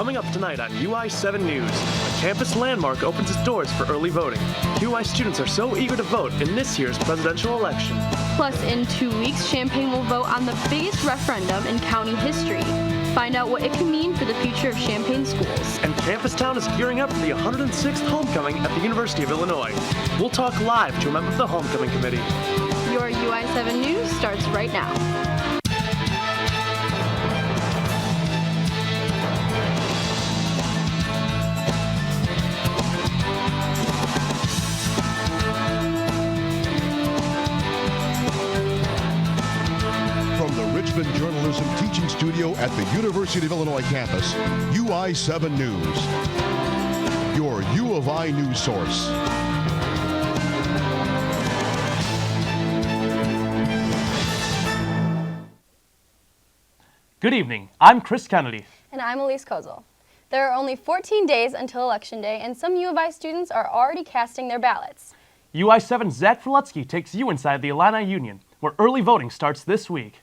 Coming up tonight on UI7 News, a campus landmark opens its doors for early voting. UI students are so eager to vote in this year's presidential election. Plus, in 2 weeks, Champaign will vote on the biggest referendum in county history. Find out what it can mean for the future of Champaign schools. And Campus Town is gearing up for the 106th homecoming at the University of Illinois. We'll talk live to a member of the homecoming committee. Your UI7 News starts right now. Richmond Journalism Teaching Studio at the University of Illinois campus, UI7 News, your U of I news source. Good evening. I'm Chris Kennedy. And I'm Elise Kozel. There are only 14 days until Election Day, and some U of I students are already casting their ballots. UI7's Zach Fruletsky takes you inside the Illini Union, where early voting starts this week.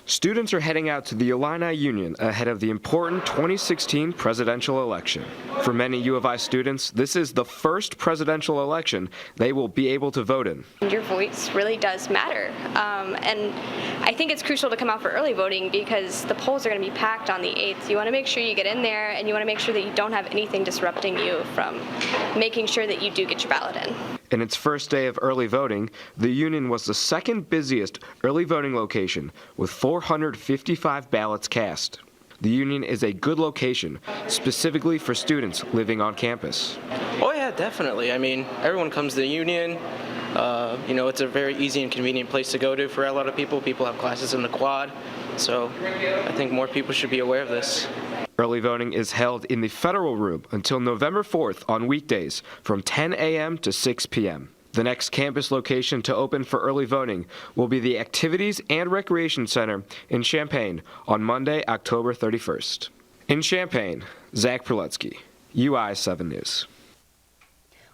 Students are heading out to the Illini Union ahead of the important 2016 presidential election. For many U of I students, this is the first presidential election they will be able to vote in. Your voice really does matter, and I think it's crucial to come out for early voting because the polls are going to be packed on the 8th. You want to make sure you get in there, and you want to make sure that you don't have anything disrupting you from making sure that you do get your ballot in. In its first day of early voting, the Union was the second busiest early voting location with 455 ballots cast. The Union is a good location, specifically for students living on campus. Oh yeah, definitely. I mean, everyone comes to the Union. It's a very easy and convenient place to go to for a lot of people. People have classes in the quad, so I think more people should be aware of this. Early voting is held in the Federal Room until November 4th on weekdays from 10 a.m. to 6 p.m. The next campus location to open for early voting will be the Activities and Recreation Center in Champaign on Monday, October 31st. In Champaign, Zach Fruletsky, UI7 News.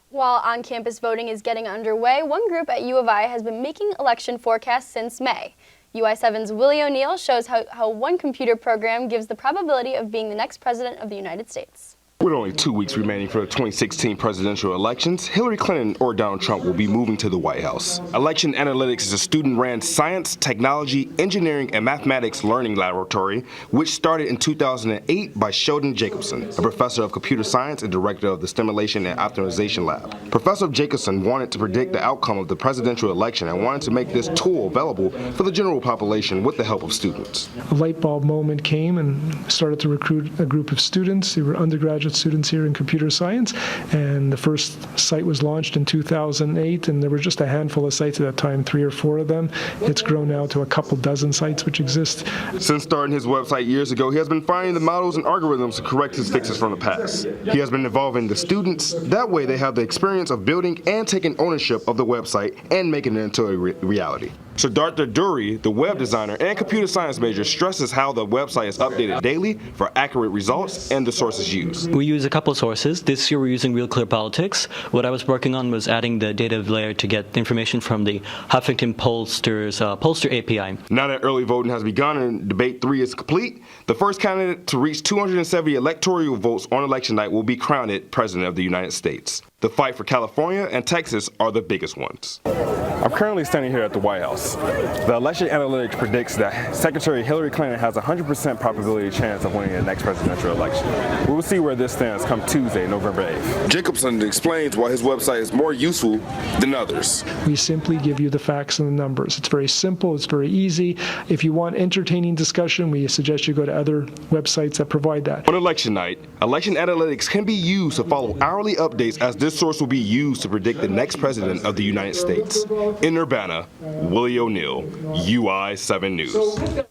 While on-campus voting is getting underway, one group at U of I has been making election forecasts since May. UI7's Willie O'Neill shows how one computer program gives the probability of being the next president of the United States. With only 2 weeks remaining for the 2016 presidential elections, Hillary Clinton or Donald Trump will be moving to the White House. Election Analytics is a student-ran science, technology, engineering, and mathematics learning laboratory, which started in 2008 by Sheldon Jacobson, a professor of computer science and director of the Stimulation and Optimization Lab. Professor Jacobson wanted to predict the outcome of the presidential election and wanted to make this tool available for the general population with the help of students. A light bulb moment came and started to recruit a group of students. They were undergraduate students here in computer science, and the first site was launched in 2008, and there were just a handful of sites at that time, 3 or 4 of them. It's grown now to a couple dozen sites which exist. Since starting his website years ago, he has been finding the models and algorithms to correct his fixes from the past. He has been involving the students. That way they have the experience of building and taking ownership of the website and making it into a reality. Siddhartha Duri, the web designer and computer science major, stresses how the website is updated daily for accurate results and the sources used. We use a couple of sources. This year we're using Real Clear Politics. What I was working on was adding the data layer to get information from the Huffington Post's Pollster API. Now that early voting has begun and debate 3 is complete, the first candidate to reach 270 electoral votes on election night will be crowned President of the United States. The fight for California and Texas are the biggest ones. I'm currently standing here at the White House. The election analytics predicts that Secretary Hillary Clinton has a 100% probability chance of winning the next presidential election. We will see where this stands come Tuesday, November 8th. Jacobson explains why his website is more useful than others. We simply give you the facts and the numbers. It's very simple, it's very easy. If you want entertaining discussion, we suggest you go to other websites that provide that. On election night, election analytics can be used to follow hourly updates, as this source will be used to predict the next president of the United States. In Urbana, Willie O'Neill, UI7 News.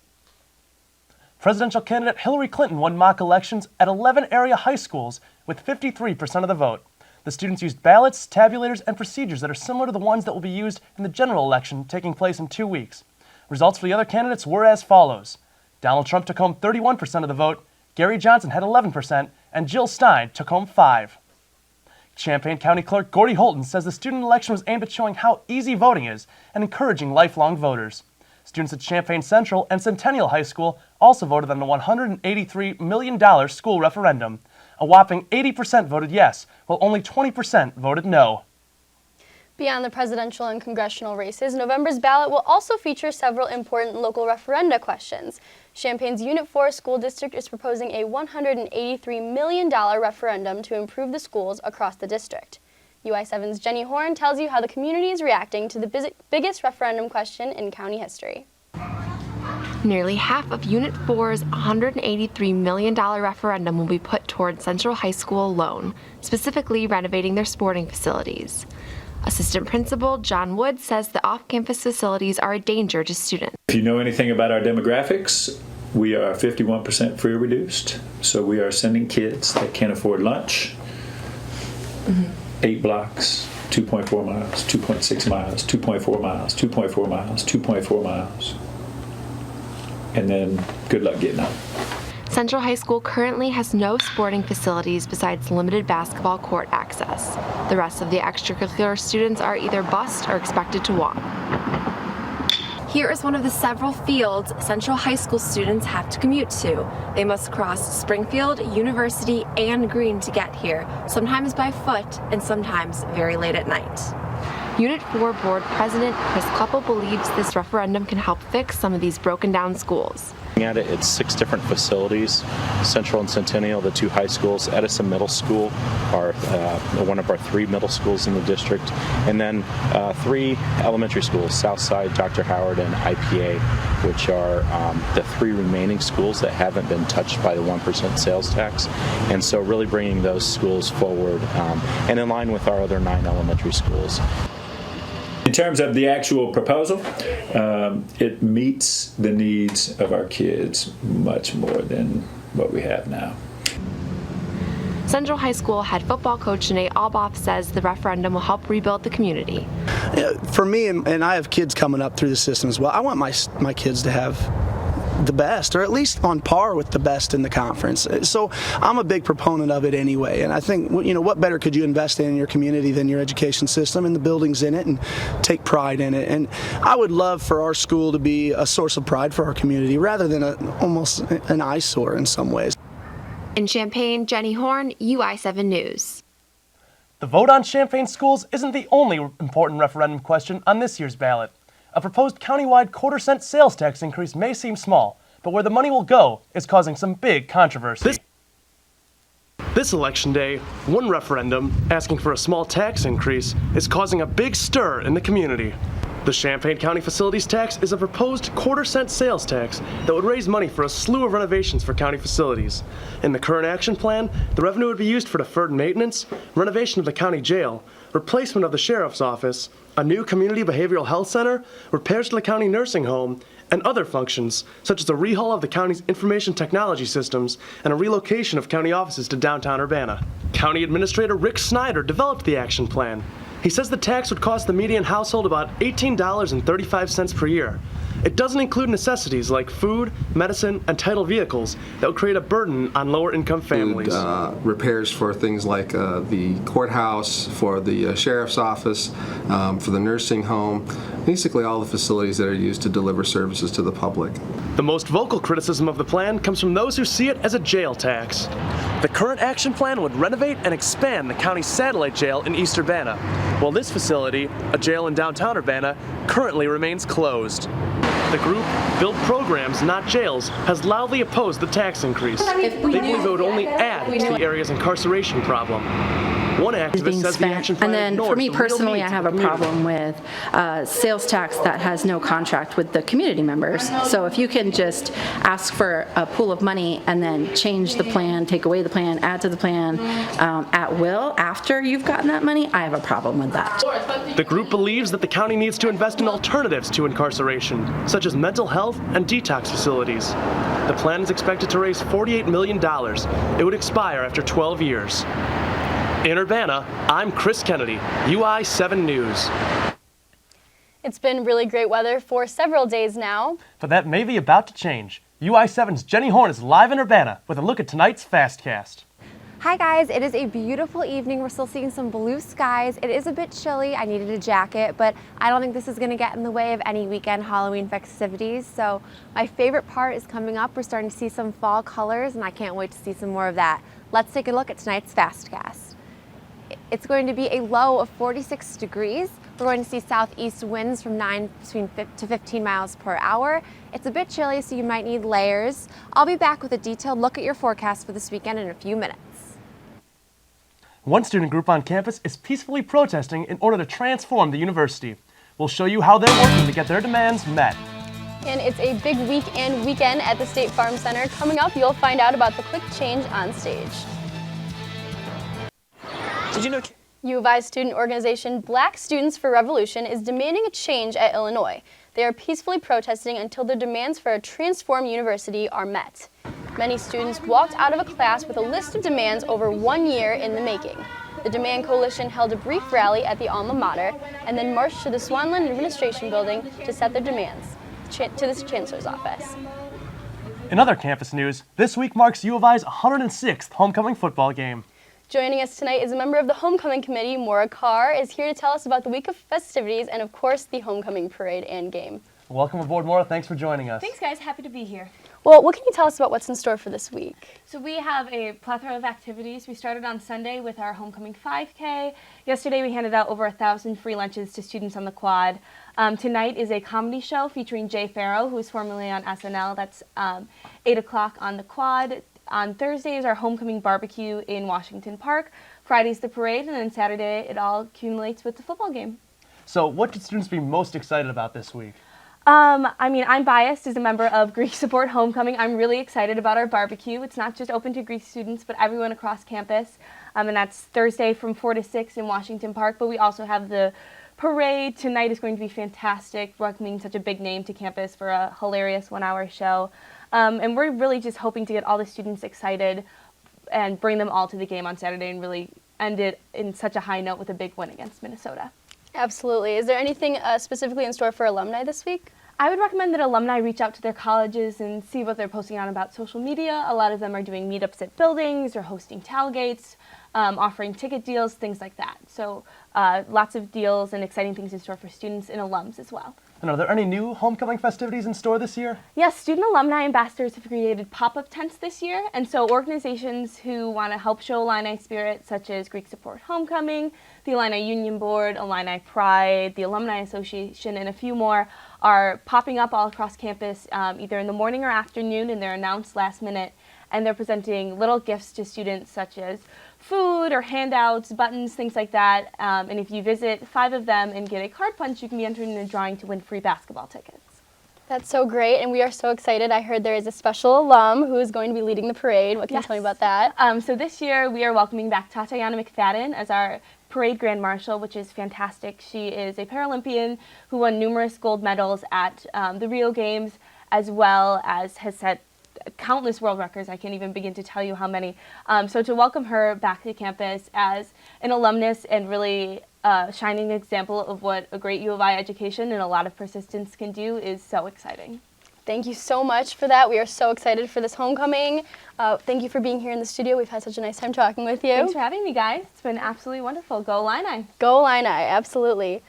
Presidential candidate Hillary Clinton won mock elections at 11 area high schools with 53% of the vote. The students used ballots, tabulators, and procedures that are similar to the ones that will be used in the general election taking place in 2 weeks. Results for the other candidates were as follows. Donald Trump took home 31% of the vote, Gary Johnson had 11%, and Jill Stein took home 5%. Champaign County Clerk Gordy Holton says the student election was aimed at showing how easy voting is and encouraging lifelong voters. Students at Champaign Central and Centennial High School also voted on the $183 million school referendum. A whopping 80% voted yes, while only 20% voted no. Beyond the presidential and congressional races, November's ballot will also feature several important local referenda questions. Champaign's Unit 4 school district is proposing a $183 million referendum to improve the schools across the district. UI7's Jenny Horn tells you how the community is reacting to the biggest referendum question in county history. Nearly half of Unit 4's $183 million referendum will be put toward Central High School alone, specifically renovating their sporting facilities. Assistant Principal John Wood says the off-campus facilities are a danger to students. If you know anything about our demographics, we are 51% free or reduced. So we are sending kids that can't afford lunch, 8 blocks, 2.4 miles, 2.6 miles, 2.4 miles, 2.4 miles, 2.4 miles. And then good luck getting out. Central High School currently has no sporting facilities besides limited basketball court access. The rest of the extracurricular students are either bused or expected to walk. Here is one of the several fields Central High School students have to commute to. They must cross Springfield, University, and Green to get here, sometimes by foot and sometimes very late at night. Unit 4 Board President Chris Kleppel believes this referendum can help fix some of these broken down schools. At it, it's 6 different facilities, Central and Centennial, the 2 high schools, Edison Middle School, are one of our 3 middle schools in the district, and then 3 elementary schools, Southside, Dr. Howard, and IPA, which are the 3 remaining schools that haven't been touched by the 1% sales tax. And so really bringing those schools forward and in line with our other 9 elementary schools. In terms of the actual proposal, it meets the needs of our kids much more than what we have now. Central High School head football coach Nate Alboff says the referendum will help rebuild the community. For me, and I have kids coming up through the system as well, I want my kids to have the best, or at least on par with the best in the conference. So I'm a big proponent of it anyway, and I think, what better could you invest in your community than your education system and the buildings in it, and take pride in it. And I would love for our school to be a source of pride for our community rather than almost an eyesore in some ways. In Champaign, Jenny Horn, UI7 News. The vote on Champaign schools isn't the only important referendum question on this year's ballot. A proposed countywide quarter-cent sales tax increase may seem small, but where the money will go is causing some big controversy. This election day, one referendum asking for a small tax increase is causing a big stir in the community. The Champaign County Facilities Tax is a proposed quarter-cent sales tax that would raise money for a slew of renovations for county facilities. In the current action plan, the revenue would be used for deferred maintenance, renovation of the county jail, replacement of the sheriff's office, a new community behavioral health center, repairs to the county nursing home, and other functions, such as a rehaul of the county's information technology systems and a relocation of county offices to downtown Urbana. County Administrator Rick Snyder developed the action plan. He says the tax would cost the median household about $18.35 per year. It doesn't include necessities like food, medicine, and title vehicles that would create a burden on lower-income families. Repairs for things like the courthouse, for the sheriff's office, for the nursing home, basically all the facilities that are used to deliver services to the public. The most vocal criticism of the plan comes from those who see it as a jail tax. The current action plan would renovate and expand the county's satellite jail in East Urbana, while this facility, a jail in downtown Urbana, currently remains closed. The group, Build Programs, Not Jails, has loudly opposed the tax increase. They believe it would only add to the area's incarceration problem. One activist says the action plan and then for me personally, I have a problem with sales tax that has no contract with the community members. So if you can just ask for a pool of money and then change the plan, take away the plan, add to the plan at will after you've gotten that money, I have a problem with that. The group believes that the county needs to invest in alternatives to incarceration, such as mental health and detox facilities. The plan is expected to raise $48 million. It would expire after 12 years. In Urbana, I'm Chris Kennedy, UI7 News. It's been really great weather for several days now. But that may be about to change. UI7's Jenny Horn is live in Urbana with a look at tonight's Fastcast. Hi guys, it is a beautiful evening. We're still seeing some blue skies. It is a bit chilly. I needed a jacket, but I don't think this is going to get in the way of any weekend Halloween festivities. So my favorite part is coming up. We're starting to see some fall colors, and I can't wait to see some more of that. Let's take a look at tonight's Fastcast. It's going to be a low of 46 degrees. We're going to see southeast winds from 9 to 15 miles per hour. It's a bit chilly, so you might need layers. I'll be back with a detailed look at your forecast for this weekend in a few minutes. One student group on campus is peacefully protesting in order to transform the university. We'll show you how they're working to get their demands met. And it's a big week and weekend at the State Farm Center. Coming up, you'll find out about the quick change on stage. Did you know U of I student organization Black Students for Revolution is demanding a change at Illinois. They are peacefully protesting until their demands for a transformed university are met. Many students walked out of a class with a list of demands over 1 year in the making. The Demand Coalition held a brief rally at the alma mater and then marched to the Swanland Administration Building to set their demands to the Chancellor's office. In other campus news, this week marks U of I's 106th homecoming football game. Joining us tonight is a member of the Homecoming Committee. Maura Carr is here to tell us about the week of festivities and, of course, the homecoming parade and game. Welcome aboard, Maura. Thanks for joining us. Thanks, guys. Happy to be here. Well, what can you tell us about what's in store for this week? So we have a plethora of activities. We started on Sunday with our homecoming 5K. Yesterday we handed out over 1,000 free lunches to students on the quad. Tonight is a comedy show featuring Jay Farrow, who is formerly on SNL. That's 8 o'clock on the quad. On Thursday is our homecoming barbecue in Washington Park. Friday's the parade, and then Saturday it all accumulates with the football game. So what should students be most excited about this week? I'm biased as a member of Greek Support Homecoming. I'm really excited about our barbecue. It's not just open to Greek students, but everyone across campus. And that's Thursday from 4 to 6 in Washington Park. But we also have the parade. Tonight is going to be fantastic, welcoming such a big name to campus for a hilarious 1-hour show. And we're really just hoping to get all the students excited and bring them all to the game on Saturday and really end it in such a high note with a big win against Minnesota. Absolutely. Is there anything specifically in store for alumni this week? I would recommend that alumni reach out to their colleges and see what they're posting on about social media. A lot of them are doing meetups at buildings or hosting tailgates, offering ticket deals, things like that. So lots of deals and exciting things in store for students and alums as well. And are there any new homecoming festivities in store this year? Yes, student alumni ambassadors have created pop-up tents this year, and so organizations who want to help show Illini spirit, such as Greek Support Homecoming, the Illini Union Board, Illini Pride, the Alumni Association, and a few more, are popping up all across campus either in the morning or afternoon, and they're announced last minute, and they're presenting little gifts to students such as food or handouts, buttons, things like that. And if you visit 5 of them and get a card punch, you can be entered in a drawing to win free basketball tickets. That's so great, and we are so excited. I heard there is a special alum who is going to be leading the parade. What can you tell me about that? So this year we are welcoming back Tatiana McFadden as our Parade Grand Marshal, which is fantastic. She is a Paralympian who won numerous gold medals at the Rio Games, as well as has set countless world records. I can't even begin to tell you how many. So to welcome her back to campus as an alumnus and really shining example of what a great U of I education and a lot of persistence can do is so exciting. Thank you so much for that. We are so excited for this homecoming. Thank you for being here in the studio. We've had such a nice time talking with you. Thanks for having me, guys. It's been absolutely wonderful. Go Illini. Go Illini, absolutely.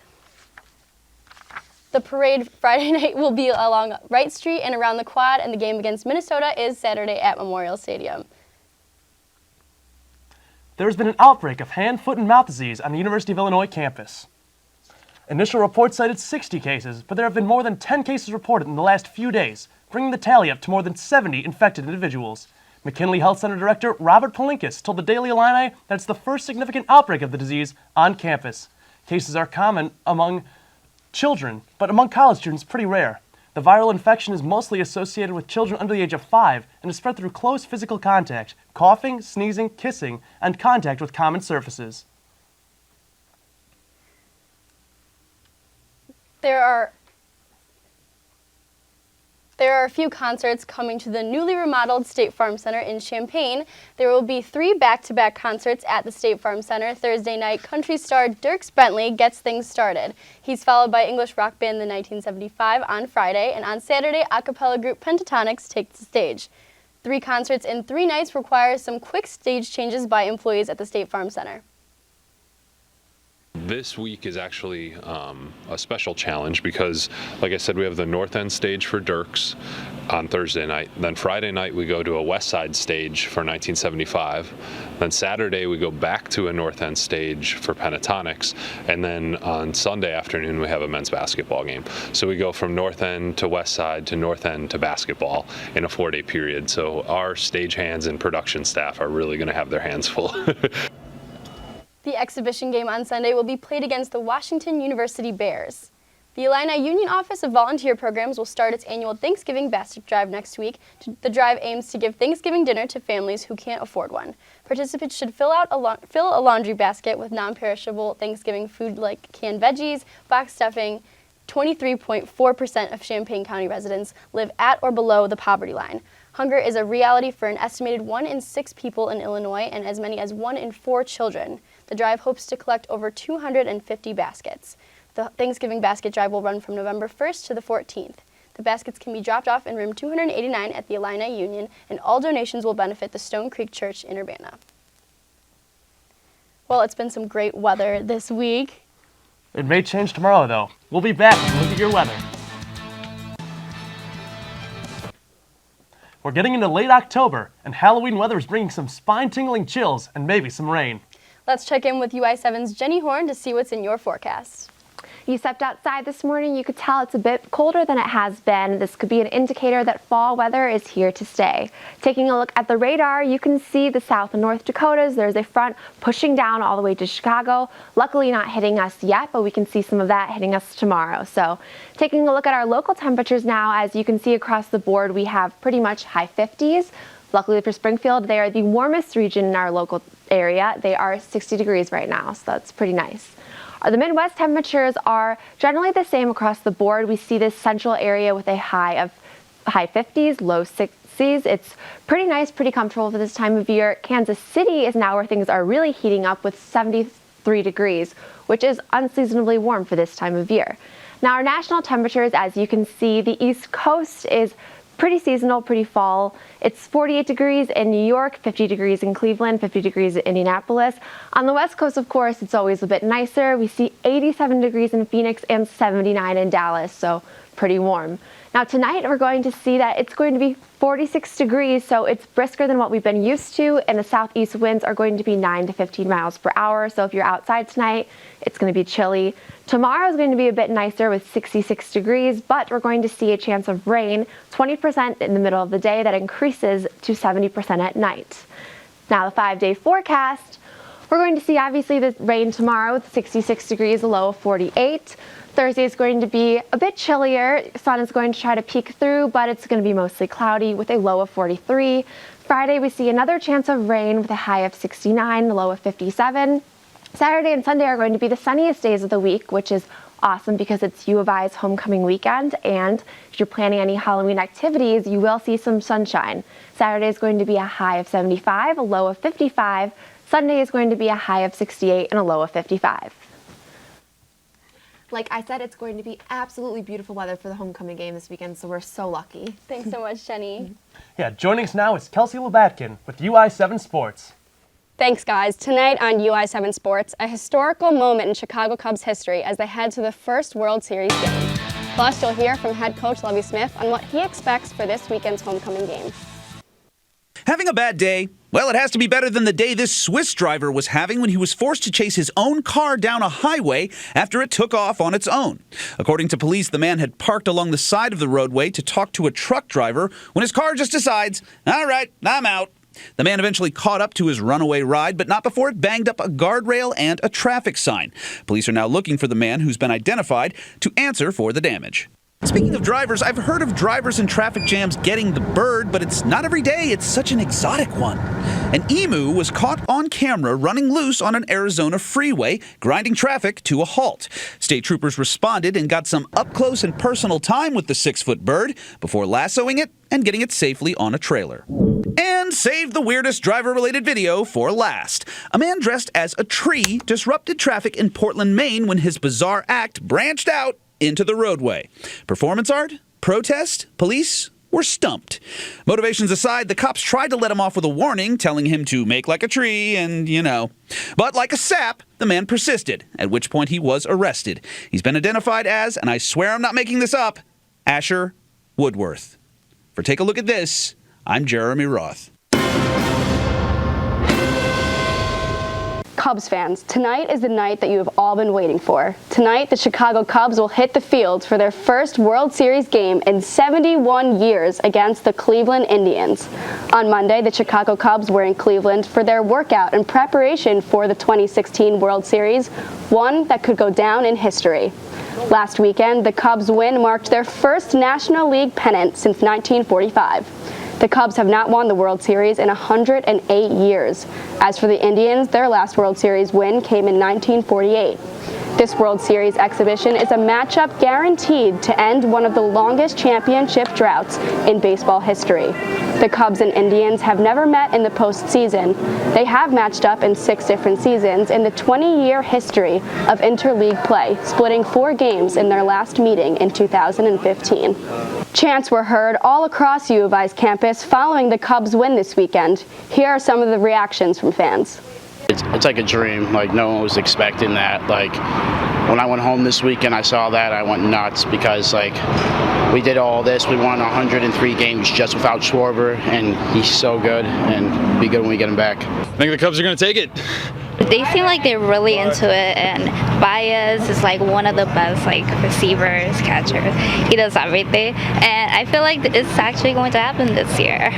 The parade Friday night will be along Wright Street and around the quad, and the game against Minnesota is Saturday at Memorial Stadium. There's been an outbreak of hand, foot, and mouth disease on the University of Illinois campus. Initial reports cited 60 cases, but there have been more than 10 cases reported in the last few days, bringing the tally up to more than 70 infected individuals. McKinley Health Center Director Robert Palinkas told the Daily Illini that it's the first significant outbreak of the disease on campus. Cases are common among children, but among college students, pretty rare. The viral infection is mostly associated with children under the age of 5 and is spread through close physical contact, coughing, sneezing, kissing, and contact with common surfaces. There are a few concerts coming to the newly remodeled State Farm Center in Champaign. There will be 3 back-to-back concerts at the State Farm Center. Thursday night, country star Dierks Bentley gets things started. He's followed by English rock band The 1975 on Friday, and on Saturday, a cappella group Pentatonix takes the stage. 3 concerts in 3 nights requires some quick stage changes by employees at the State Farm Center. This week is actually a special challenge because, like I said, we have the North End stage for Dirks on Thursday night. Then Friday night we go to a West Side stage for 1975. Then Saturday we go back to a North End stage for Pentatonics. And then on Sunday afternoon we have a men's basketball game. So we go from North End to West Side to North End to basketball in a 4-day period. So our stage hands and production staff are really going to have their hands full. The exhibition game on Sunday will be played against the Washington University Bears. The Illini Union Office of Volunteer Programs will start its annual Thanksgiving Basket Drive next week. The drive aims to give Thanksgiving dinner to families who can't afford one. Participants should fill a laundry basket with non-perishable Thanksgiving food like canned veggies, box stuffing. 23.4% of Champaign County residents live at or below the poverty line. Hunger is a reality for an estimated 1 in 6 people in Illinois and as many as 1 in 4 children. The drive hopes to collect over 250 baskets. The Thanksgiving Basket Drive will run from November 1st to the 14th. The baskets can be dropped off in room 289 at the Illini Union, and all donations will benefit the Stone Creek Church in Urbana. Well, it's been some great weather this week. It may change tomorrow, though. We'll be back to look at your weather. We're getting into late October, and Halloween weather is bringing some spine-tingling chills and maybe some rain. Let's check in with UI7's Jenny Horn to see what's in your forecast. You stepped outside this morning, you could tell it's a bit colder than it has been. This could be an indicator that fall weather is here to stay. Taking a look at the radar, you can see the South and North Dakotas. There's a front pushing down all the way to Chicago. Luckily not hitting us yet, but we can see some of that hitting us tomorrow. So taking a look at our local temperatures now, as you can see across the board, we have pretty much high 50s. Luckily for Springfield, they are the warmest region in our local area. They are 60 degrees right now, so that's pretty nice. The Midwest temperatures are generally the same across the board. We see this central area with a high of high 50s, low 60s. It's pretty nice, pretty comfortable for this time of year. Kansas City is now where things are really heating up with 73 degrees, which is unseasonably warm for this time of year. Now our national temperatures, as you can see, the East Coast is pretty seasonal, pretty fall. It's 48 degrees in New York, 50 degrees in Cleveland, 50 degrees in Indianapolis. On the West Coast, of course, it's always a bit nicer. We see 87 degrees in Phoenix and 79 in Dallas, so pretty warm. Now tonight we're going to see that it's going to be 46 degrees, so it's brisker than what we've been used to, and the southeast winds are going to be 9 to 15 miles per hour. So if you're outside tonight, it's going to be chilly. Tomorrow is going to be a bit nicer with 66 degrees, but we're going to see a chance of rain, 20% in the middle of the day, that increases to 70% at night. Now the 5-day forecast, we're going to see obviously the rain tomorrow with 66 degrees, a low of 48. Thursday is going to be a bit chillier. Sun is going to try to peek through, but it's going to be mostly cloudy with a low of 43. Friday, we see another chance of rain with a high of 69, a low of 57. Saturday and Sunday are going to be the sunniest days of the week, which is awesome because it's U of I's homecoming weekend, and if you're planning any Halloween activities, you will see some sunshine. Saturday is going to be a high of 75, a low of 55. Sunday is going to be a high of 68 and a low of 55. Like I said, it's going to be absolutely beautiful weather for the homecoming game this weekend, so we're so lucky. Thanks so much, Jenny. Yeah, joining us now is Kelsey Lubatkin with UI7 Sports. Thanks, guys. Tonight on UI7 Sports, a historical moment in Chicago Cubs history as they head to the first World Series game. Plus, you'll hear from head coach Lovie Smith on what he expects for this weekend's homecoming game. Having a bad day? Well, it has to be better than the day this Swiss driver was having when he was forced to chase his own car down a highway after it took off on its own. According to police, the man had parked along the side of the roadway to talk to a truck driver when his car just decides, all right, I'm out. The man eventually caught up to his runaway ride, but not before it banged up a guardrail and a traffic sign. Police are now looking for the man who's been identified to answer for the damage. Speaking of drivers, I've heard of drivers in traffic jams getting the bird, but it's not every day it's such an exotic one. An emu was caught on camera running loose on an Arizona freeway, grinding traffic to a halt. State troopers responded and got some up-close and personal time with the 6-foot bird before lassoing it and getting it safely on a trailer. And saved the weirdest driver-related video for last. A man dressed as a tree disrupted traffic in Portland, Maine when his bizarre act branched out into the roadway. Performance art? Protest? Police? were stumped. Motivations aside, the cops tried to let him off with a warning, telling him to make like a tree and, But like a sap, the man persisted, at which point he was arrested. He's been identified as, and I swear I'm not making this up, Asher Woodworth. For Take a Look at This, I'm Jeremy Roth. Cubs fans, tonight is the night that you have all been waiting for. Tonight, the Chicago Cubs will hit the field for their first World Series game in 71 years against the Cleveland Indians. On Monday, the Chicago Cubs were in Cleveland for their workout in preparation for the 2016 World Series, one that could go down in history. Last weekend, the Cubs' win marked their first National League pennant since 1945. The Cubs have not won the World Series in 108 years. As for the Indians, their last World Series win came in 1948. This World Series exhibition is a matchup guaranteed to end one of the longest championship droughts in baseball history. The Cubs and Indians have never met in the postseason. They have matched up in 6 different seasons in the 20-year history of interleague play, splitting 4 games in their last meeting in 2015. Chants were heard all across U of I's campus following the Cubs' win this weekend. Here are some of the reactions from fans. It's like a dream. Like, no one was expecting that. Like, when I went home this weekend, I saw that, I went nuts because, like, we did all this. We won 103 games just without Schwarber, and he's so good, and it'll be good when we get him back. I think the Cubs are going to take it. They seem like they're really into it, and Baez is like one of the best receivers, catchers. He does everything, and I feel like it's actually going to happen this year.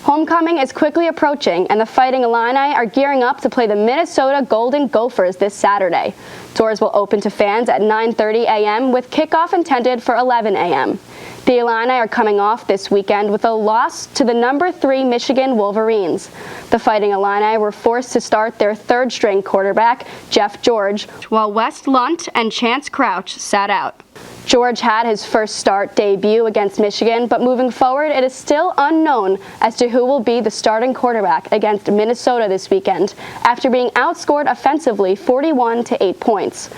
Homecoming is quickly approaching, and the Fighting Illini are gearing up to play the Minnesota Golden Gophers this Saturday. Doors will open to fans at 9:30 a.m. with kickoff intended for 11 a.m. The Illini are coming off this weekend with a loss to the number 3 Michigan Wolverines. The Fighting Illini were forced to start their third-string quarterback, Jeff George, while Wes Lunt and Chance Crouch sat out. George had his first start debut against Michigan, but moving forward, it is still unknown as to who will be the starting quarterback against Minnesota this weekend, after being outscored offensively 41-8 points.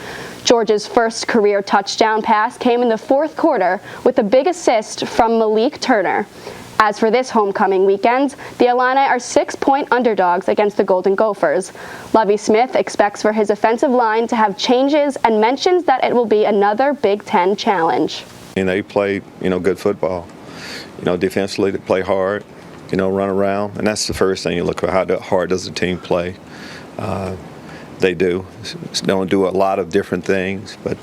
George's first career touchdown pass came in the 4th quarter with a big assist from Malik Turner. As for this homecoming weekend, the Illini are 6-point underdogs against the Golden Gophers. Lovie Smith expects for his offensive line to have changes and mentions that it will be another Big Ten challenge. They play, good football. Defensively they play hard, run around, and that's the first thing you look at. How hard does the team play? They do. Don't do a lot of different things, but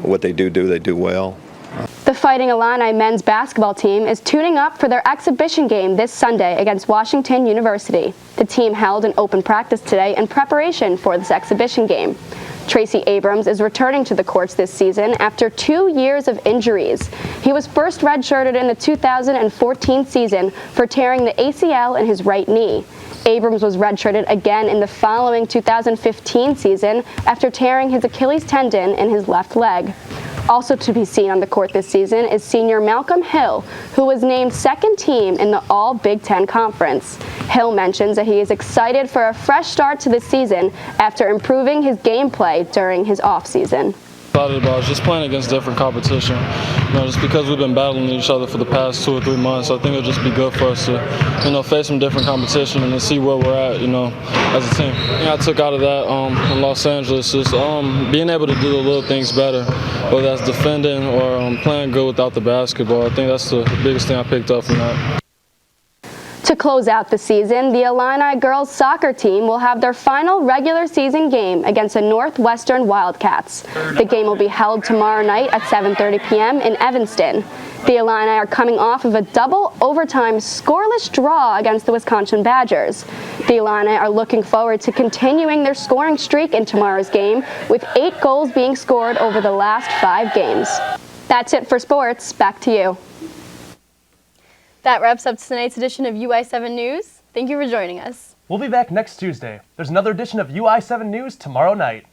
what they do well. The Fighting Illini men's basketball team is tuning up for their exhibition game this Sunday against Washington University. The team held an open practice today in preparation for this exhibition game. Tracy Abrams is returning to the courts this season after 2 years of injuries. He was first redshirted in the 2014 season for tearing the ACL in his right knee. Abrams was redshirted again in the following 2015 season after tearing his Achilles tendon in his left leg. Also to be seen on the court this season is senior Malcolm Hill, who was named second team in the All Big Ten Conference. Hill mentions that he is excited for a fresh start to the season after improving his gameplay during his offseason. Excited about just playing against different competition. Just because we've been battling each other for the past 2 or 3 months, I think it'll just be good for us to, face some different competition and to see where we're at, as a team. I took out of that in Los Angeles is being able to do the little things better, whether that's defending or playing good without the basketball. I think that's the biggest thing I picked up from that. To close out the season, the Illini girls soccer team will have their final regular season game against the Northwestern Wildcats. The game will be held tomorrow night at 7:30 p.m. in Evanston. The Illini are coming off of a double overtime scoreless draw against the Wisconsin Badgers. The Illini are looking forward to continuing their scoring streak in tomorrow's game, with 8 goals being scored over the last 5 games. That's it for sports. Back to you. That wraps up tonight's edition of UI7 News. Thank you for joining us. We'll be back next Tuesday. There's another edition of UI7 News tomorrow night.